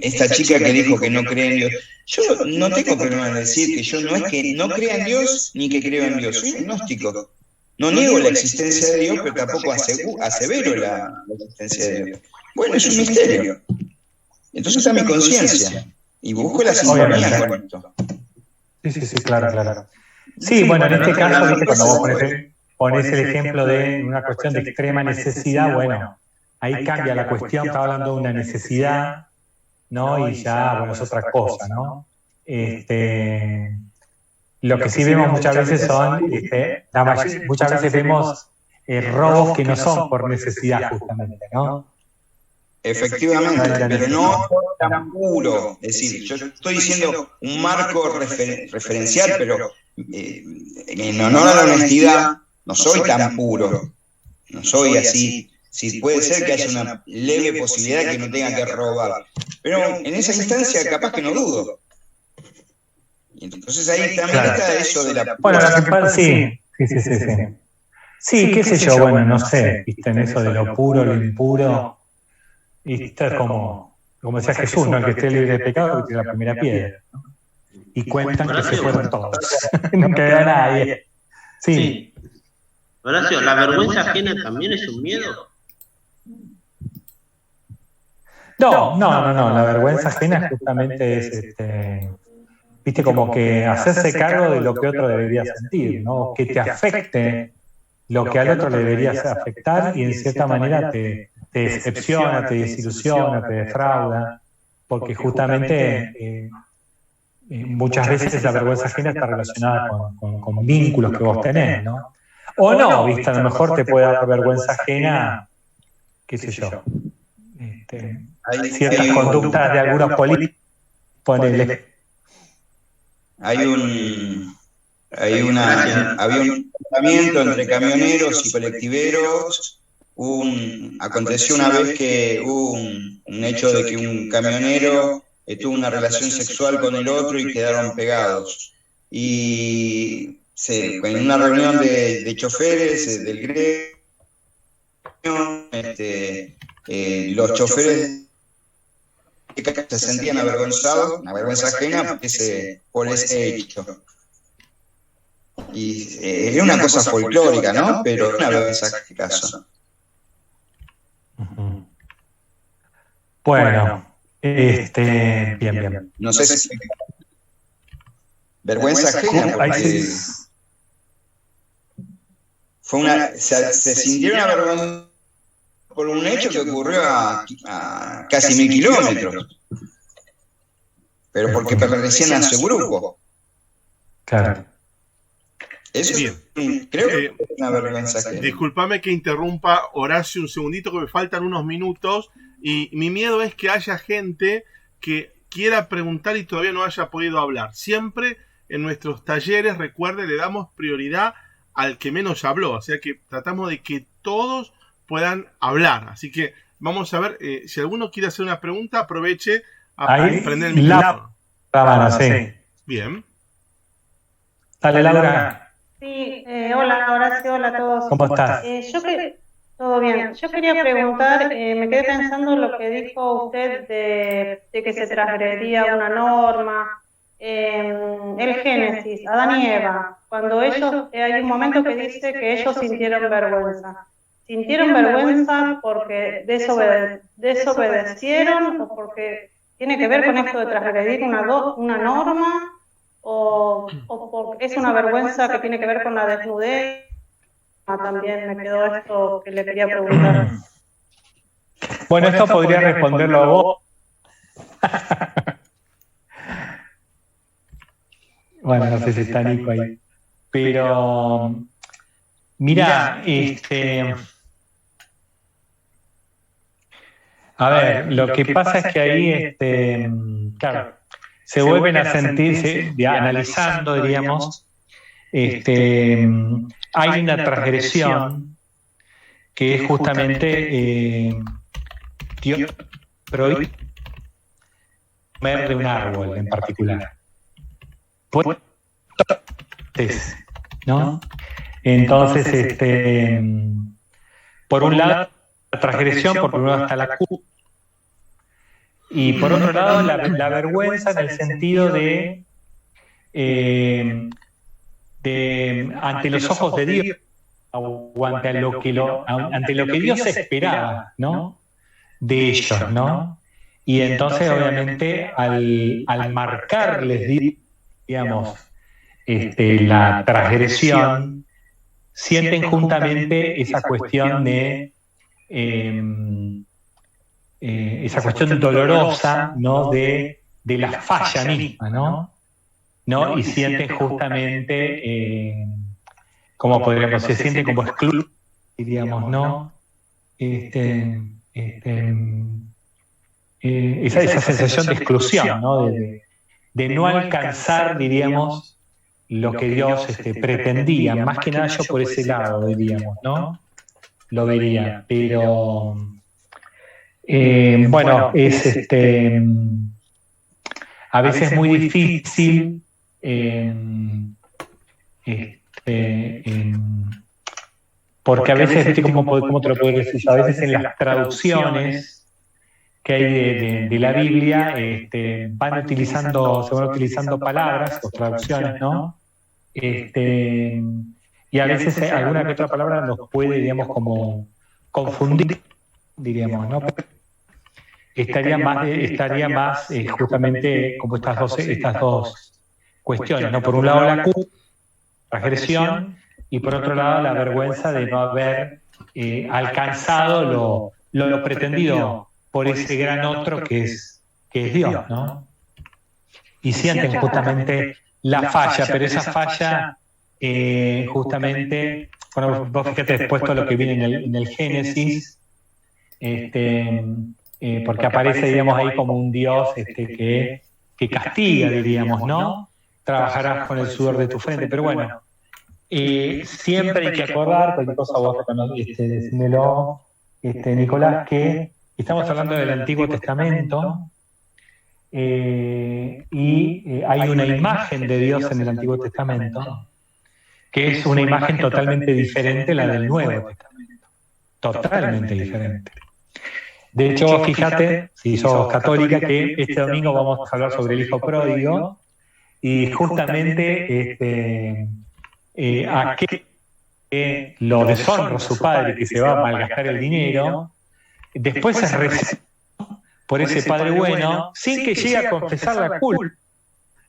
esta chica que dijo que no cree en Dios, yo no tengo problema en decir que yo no es que no crea en Dios ni que creo en Dios, soy agnóstico. No niego la existencia de Dios, pero tampoco asevero la existencia de Dios. Bueno, es un misterio. Entonces está mi conciencia y busco la sintonía con esto.
Sí, claro. Sí, bueno, en este caso, ¿viste? Cuando vos pones el ejemplo de una cuestión de extrema necesidad, bueno, ahí cambia la cuestión, está hablando de una necesidad, ¿no? Y ya, bueno, es otra cosa, ¿no? Lo que sí vemos muchas veces son, muchas veces vemos robos que no son por necesidad, justamente, ¿no?
Efectivamente, pero no tan puro. Es decir, yo estoy diciendo un marco referencial, pero en honor a la honestidad, no soy tan puro, no soy así. Sí, puede ser que haya una leve posibilidad de que no tenga que robar, pero en esa instancia capaz que no dudo. Y entonces ahí también está eso de la...
Bueno, sí. Sí, qué sé yo, bueno, no sé, viste, en eso de lo puro, lo impuro, y esto es como decía Jesús, ¿no? El que esté libre de pecado, que tire la primera piedra, ¿no? Y cuentan que se fueron todos, no queda nadie. Sí.
Horacio, ¿la vergüenza ajena también es un miedo?
No, la vergüenza ajena justamente es, viste, como que hacerse cargo de lo que otro debería sentir, ¿no? Que te afecte lo que al otro le debería afectar y en cierta manera te decepciona, te desilusiona, te defrauda, porque justamente muchas veces la vergüenza ajena está relacionada con vínculos que vos tenés, ¿no? O no, viste, a lo mejor te puede dar vergüenza ajena, qué sé yo, ciertas conductas de algunos políticos, ponele.
Había un enfrentamiento entre camioneros y colectiveros. Aconteció una vez que hubo un hecho de que un camionero tuvo una relación sexual con el otro y quedaron pegados. Y en una reunión de choferes del gremio, los choferes se sentían avergonzados, una vergüenza ajena por ese hecho. Y era una cosa folclórica, ¿no? Pero una vergüenza en este caso.
Bueno, bien.
No sé si vergüenza ajena, porque se sintieron avergonzados por un hecho que ocurrió a casi 1000 kilómetros, pero porque pertenecían a su grupo.
Claro.
Eso creo que es una vergüenza ajena.
Disculpame que interrumpa, Horacio, un segundito, que me faltan unos minutos, y mi miedo es que haya gente que quiera preguntar y todavía no haya podido hablar. Siempre en nuestros talleres, recuerde, le damos prioridad al que menos habló, o sea que tratamos de que todos puedan hablar. Así que vamos a ver, si alguno quiere hacer una pregunta, aproveche a prender el micrófono.
Sí.
Bien.
Dale, Laura.
Sí, hola Horacio, hola a todos.
¿Cómo estás?
Todo bien. Yo quería preguntar, me quedé pensando lo que dijo usted de que se transgredía una norma el Génesis, Adán y Eva, cuando ellos, hay un momento que dice que ellos sintieron vergüenza. ¿Sintieron vergüenza porque desobedecieron o porque tiene que ver con esto de transgredir una norma o porque es una vergüenza que tiene que ver con la desnudez? También me quedó esto que le quería preguntar.
Bueno, esto podría responderlo a vos. Bueno, no sé si está Nico ahí. Pero, mira, a ver, lo que pasa es que ahí, claro, se vuelven a sentirse, analizando, diríamos, hay una transgresión que es justamente Dios prohíbe comer de un árbol en particular. ¿No? Entonces, por un lado, la transgresión, por un lado está la culpa, y por otro lado, la vergüenza en el sentido de ante los ojos de Dios, o ante lo que Dios esperaba, ¿no? De ellos, ¿no? Y entonces, obviamente, al marcarles, digamos, la transgresión, sienten juntamente esa cuestión de esa cuestión dolorosa, ¿no? De la falla misma, ¿no? Y sienten justamente, ¿cómo podríamos decir? Se sienten como excluidos, diríamos, ¿no? Esa sensación de exclusión, ¿no? De no alcanzar, diríamos, lo que Dios pretendía. Más que nada yo por ese lado, diríamos, ¿no? Lo vería. Pero, bueno, es a veces muy difícil porque a veces, ¿cómo te lo puedo decir? A veces en las traducciones que hay de la Biblia, se van utilizando palabras o traducciones, ¿no? Y a veces alguna que otra palabra nos puede, digamos, como confundir, diríamos, ¿no? Estaría más justamente como estas dos cuestiones, ¿no? Por un lado la transgresión y por otro lado la vergüenza de no haber alcanzado lo pretendido por ese gran otro que es Dios, ¿no? Y sienten justamente la falla, pero esa falla justamente, bueno, vos fíjate después todo lo que viene en el Génesis, porque aparece, digamos, ahí como un Dios que castiga, diríamos, ¿no? Trabajarás con el sudor de tu frente, pero bueno, siempre hay que acordar, cualquier cosa vos decímelo, Nicolás, que estamos hablando del Antiguo Testamento y hay una imagen de Dios en el Antiguo Testamento que es una imagen totalmente diferente a la del Nuevo Testamento, totalmente diferente. De hecho, fíjate, si sos católica, que este domingo vamos a hablar sobre el hijo pródigo y justamente aquel que lo deshonra a su padre, que se va a malgastar el dinero, después es recibido por ese padre bueno, sin que llegue a confesar la culpa,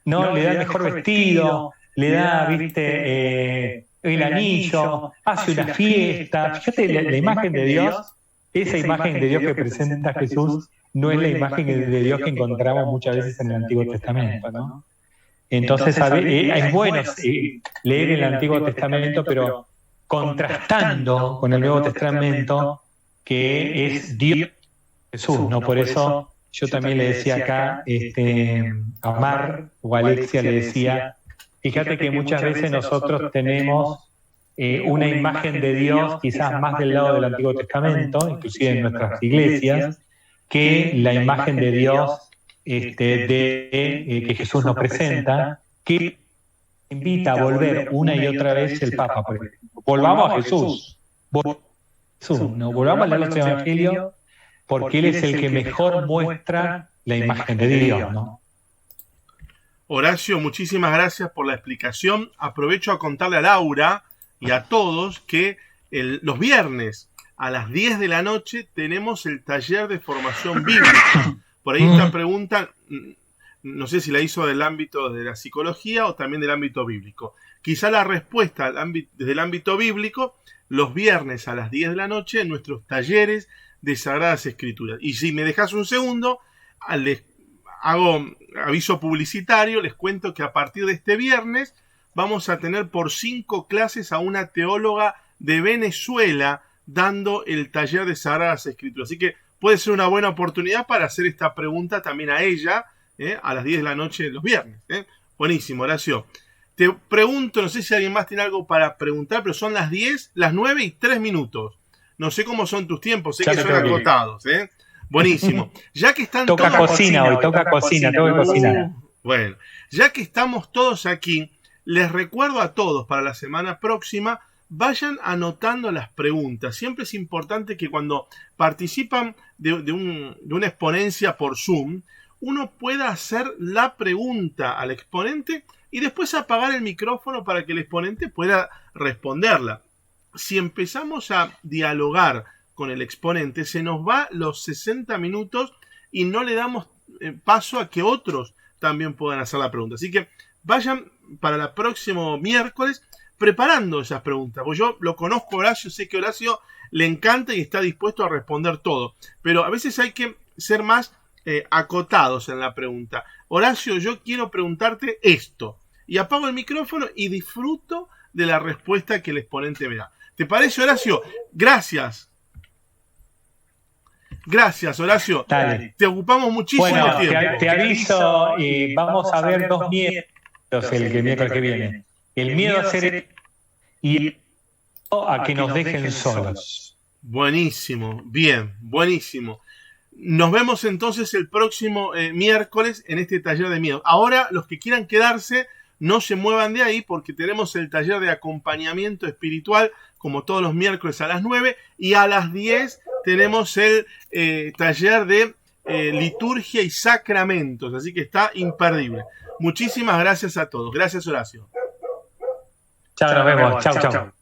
¿no? Le da el mejor vestido, le da, viste, el anillo, hace una fiesta. Fíjate la imagen de Dios, esa imagen de Dios que presenta Jesús, no es la imagen de Dios que encontramos muchas veces en el Antiguo Testamento, ¿no? Entonces, es bueno leer el Antiguo Testamento, pero contrastando con el Nuevo Testamento, que es Dios Jesús, ¿no? Por eso yo también le decía acá, a Mar o a Alexia le decía, fíjate que muchas veces nosotros tenemos una imagen de Dios quizás más del lado del Antiguo Testamento, inclusive en nuestras iglesias, que la imagen de Dios que Jesús nos presenta, que invita a volver una y otra vez el Papa, por ejemplo. Volvamos a Jesús. Volvamos a los evangelios, porque Él es el que mejor muestra la imagen de Dios, ¿no?
Horacio, muchísimas gracias por la explicación. Aprovecho a contarle a Laura y a todos que los viernes a las 10 de la noche tenemos el taller de formación bíblica. Por ahí esta pregunta, no sé si la hizo del ámbito de la psicología o también del ámbito bíblico. Quizá la respuesta desde el ámbito bíblico, los viernes a las 10 de la noche en nuestros talleres de Sagradas Escrituras. Y si me dejas un segundo, les hago aviso publicitario, les cuento que a partir de este viernes vamos a tener por 5 clases a una teóloga de Venezuela dando el taller de Sagradas Escrituras. Así que puede ser una buena oportunidad para hacer esta pregunta también a ella, a las 10 de la noche los viernes. Buenísimo, Horacio. Te pregunto, no sé si alguien más tiene algo para preguntar, pero son las 10, las 9 y 3 minutos. No sé cómo son tus tiempos, sé que son acotados. Buenísimo. Ya que están
toca
todos...
cocina hoy, toca cocina.
Bueno, ya que estamos todos aquí, les recuerdo a todos para la semana próxima, vayan anotando las preguntas. Siempre es importante que cuando participan de una exponencia por Zoom, uno pueda hacer la pregunta al exponente y después apagar el micrófono para que el exponente pueda responderla. Si empezamos a dialogar con el exponente, se nos va los 60 minutos y no le damos paso a que otros también puedan hacer la pregunta. Así que vayan para el próximo miércoles preparando esas preguntas. Pues yo lo conozco a Horacio, sé que a Horacio le encanta y está dispuesto a responder todo. Pero a veces hay que ser más acotados en la pregunta. Horacio, yo quiero preguntarte esto. Y apago el micrófono y disfruto de la respuesta que el exponente me da. ¿Te parece, Horacio? Gracias. Gracias, Horacio.
Dale.
Te ocupamos muchísimo tiempo.
Te aviso y vamos a ver 2 miedos el miércoles que viene. El miedo a ser y a que nos dejen solos.
Buenísimo, bien, buenísimo. Nos vemos entonces el próximo miércoles en este taller de miedo. Ahora, los que quieran quedarse, no se muevan de ahí porque tenemos el taller de acompañamiento espiritual como todos los miércoles a las 9 y a las 10 tenemos el taller de liturgia y sacramentos, así que está imperdible. Muchísimas gracias a todos. Gracias, Horacio.
Chao, nos vemos. Chao.